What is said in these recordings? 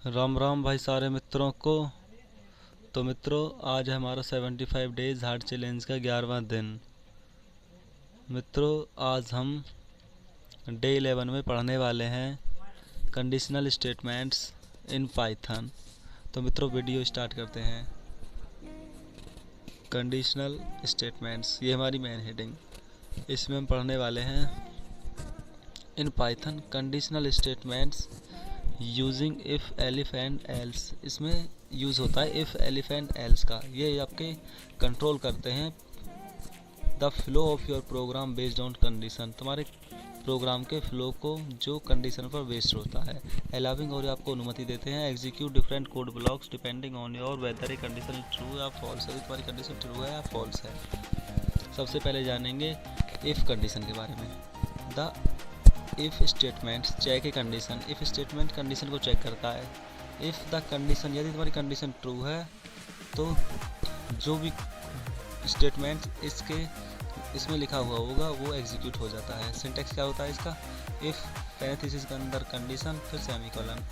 राम राम भाई सारे मित्रों को। तो मित्रों, आज है हमारा 75 डेज हार्ड चैलेंज का 11वां दिन। मित्रों, आज हम डे 11 में पढ़ने वाले हैं कंडीशनल स्टेटमेंट्स इन पाइथन। तो मित्रों, वीडियो स्टार्ट करते हैं। कंडीशनल स्टेटमेंट्स, ये हमारी मेन हेडिंग। इसमें हम पढ़ने वाले हैं in Python conditional statements using if elif and else. इसमें यूज़ होता है इफ़ एलिफ एंड एल्स का। ये आपके कंट्रोल करते हैं the flow of your program based on condition. तुम्हारे प्रोग्राम के फ्लो को जो कंडीशन पर बेस्ड होता है। अलाउिंग, और आपको अनुमति देते हैं execute different code blocks depending on your whether a condition true या फॉल्स है। तुम्हारी कंडीशन ट्रू है या फॉल्स है। सबसे पहले जानेंगे इफ़ कंडीशन के बारे में। The if statement check a condition. If statement condition को चेक करता है। इफ़ द कंडीशन, यदि तुम्हारी कंडीशन ट्रू है तो जो भी स्टेटमेंट इसमें लिखा हुआ होगा वो एग्जीक्यूट हो जाता है। सिंटेक्स क्या होता है इसका? इफ़ पैरेंथेसिस के अंदर कंडीशन, फिर सेमीकोलन,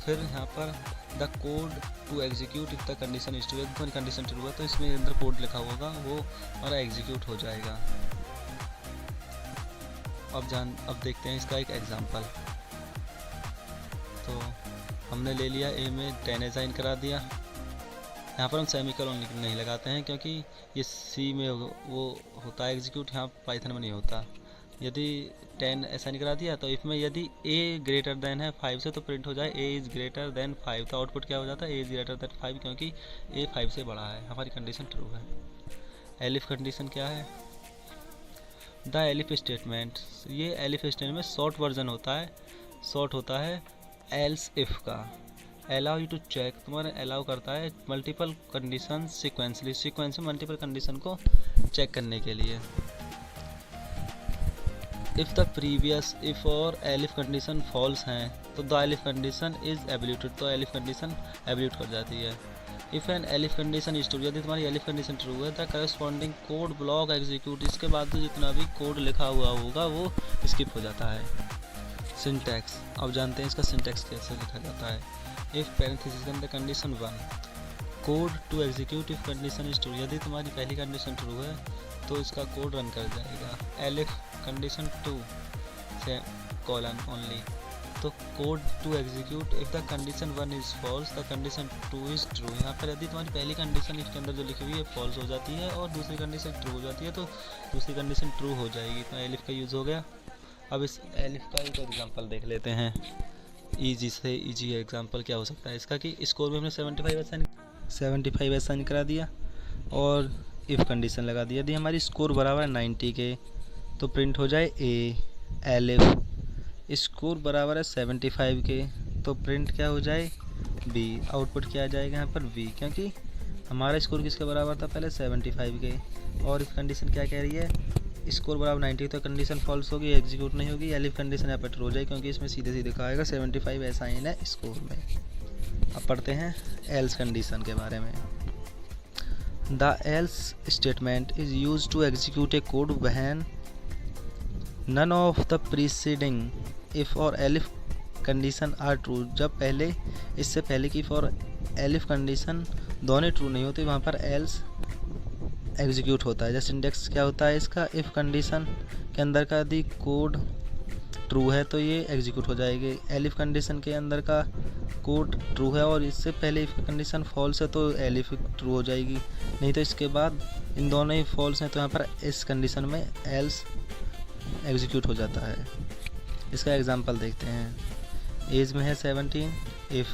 फिर यहाँ पर the code to execute if the condition is true. यदि तुम्हारी कंडीशन ट्रू है तो इसमें अंदर कोड लिखा होगा वो हमारा एग्जीक्यूट हो जाएगा। अब देखते हैं इसका एक एग्जांपल। तो हमने ले लिया ए में 10 असाइन करा दिया। यहाँ पर हम सेमीकोलन नहीं लगाते हैं क्योंकि ये सी में वो होता है एग्जीक्यूट, यहाँ पाइथन में नहीं होता। यदि 10 असाइन करा दिया तो इफ में यदि ए ग्रेटर देन है 5 से तो प्रिंट हो जाए ए इज़ ग्रेटर देन 5। तो आउटपुट क्या हो जाता है? ए इज़ ग्रेटर देन 5, क्योंकि ए 5 से बड़ा है। हमारी कंडीशन ट्रू है। एलिफ कंडीशन क्या है? द एलिफ स्टेटमेंट, ये एलिफ स्टेटमेंट में शॉर्ट वर्जन होता है। शॉर्ट होता है एल्स इफ़ का। अलाउ यू टू चेक, तुम्हारे अलाउ करता है मल्टीपल कंडीशन सीक्वेंसली। सीक्वेंस में मल्टीपल कंडीशन को चेक करने के लिए। इफ़ द प्रीवियस इफ़ और एलिफ कंडीशन फॉल्स हैं तो द एलिफ कंडीशन इज़ एब्यूटेड, तो एलिफ कंडीशन एब्यूट कर जाती है। If an elif condition is true, यदि तुम्हारी एलिफ कंडीशन ट्रू है the corresponding code block execute, इसके बाद जो जितना भी कोड लिखा हुआ होगा वो स्किप हो जाता है। सिंटैक्स, अब जानते हैं इसका सिंटैक्स कैसे लिखा जाता है। इफ़ पैरेंथेसिस के अंदर condition 1 code to execute if condition is true, यदि तुम्हारी पहली कंडीशन ट्रू है तो इसका कोड रन कर जाएगा। एलिफ कंडीशन 2 से कॉलन ओनली, तो code to execute if the condition 1 is false the condition 2 is true. यहाँ पर यदि तुम्हारी पहली कंडीशन इसके अंदर जो लिखी हुई है फॉल्स हो जाती है और दूसरी कंडीशन ट्रू हो जाती है तो दूसरी कंडीशन ट्रू हो जाएगी। तो एलिफ का यूज़ हो गया। अब इस एलिफ का एक एग्जांपल देख लेते हैं। ईजी से ईजी एग्जांपल क्या हो सकता है इसका कि स्कोर में हमने 75 असाइन करा दिया और इफ़ कंडीशन लगा दी। यदि हमारी स्कोर बराबर है 90 के तो प्रिंट हो जाए ए। एलिफ स्कोर बराबर है 75 के तो प्रिंट क्या हो जाए? बी। आउटपुट क्या आ जाएगा यहाँ पर? वी, क्योंकि हमारा स्कोर किसके बराबर था पहले? 75 के। और इस कंडीशन क्या कह रही है? स्कोर बराबर 90 तो कंडीशन फॉल्स होगी, एग्जीक्यूट नहीं होगी। एलिफ कंडीशन यहाँ पर ट्रू हो जाए क्योंकि इसमें सीधे सीधे कहा आएगा 75 असाइन है स्कोर में। अब पढ़ते हैं एल्स कंडीशन के बारे में। The else statement is use to execute a code when none of the preceding if और एलिफ कंडीशन आर ट्रू। जब पहले इससे पहले की इफ़ और एलिफ कंडीशन दोनों ट्रू नहीं होती वहाँ पर एल्स एग्जीक्यूट होता है। जैसे इंडेक्स क्या होता है इसका? इफ़ कंडीशन के अंदर का यदि कोड ट्रू है तो ये एग्जीक्यूट हो जाएगी। एलिफ कंडीशन के अंदर का कोड ट्रू है और इससे पहले इफ़ कंडीशन फॉल्स है तो एलिफ ट्रू हो जाएगी। नहीं तो इसके बाद इन दोनों ही फॉल्स हैं तो यहाँ पर इस कंडीशन में एल्स एग्जीक्यूट हो जाता है। इसका एग्जांपल देखते हैं। एज में है 17, इफ़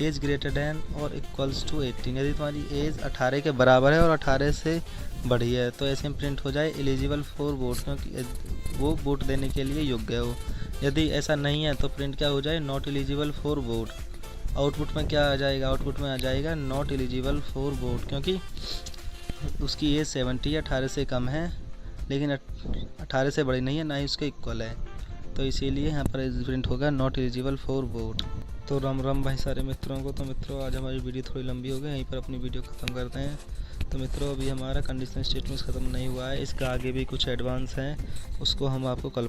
एज ग्रेटर देन और इक्वल्स टू 18, यदि तुम्हारी एज 18 के बराबर है और 18 से बड़ी है तो ऐसे में प्रिंट हो जाए एलिजिबल फॉर वोट, क्योंकि वो वोट देने के लिए योग्य हो। यदि ऐसा नहीं है तो प्रिंट क्या हो जाए? Not eligible for vote. Output में क्या आ जाएगा? आउटपुट में आ जाएगा नॉट एलिजिबल फॉर वोट, क्योंकि उसकी एज 70 है, 18 से कम है लेकिन 18 से बड़ी नहीं है, ना ही उसके इक्वल है, तो इसीलिए यहाँ पर प्रिंट होगा नॉट एलिजिबल फॉर वोट। तो राम राम भाई सारे मित्रों को। तो मित्रों, आज हमारी वीडियो थोड़ी लंबी हो गई, यहीं पर अपनी वीडियो ख़त्म करते हैं। तो मित्रों, अभी हमारा कंडीशनल स्टेटमेंट्स ख़त्म नहीं हुआ है, इसका आगे भी कुछ एडवांस हैं, उसको हम आपको कल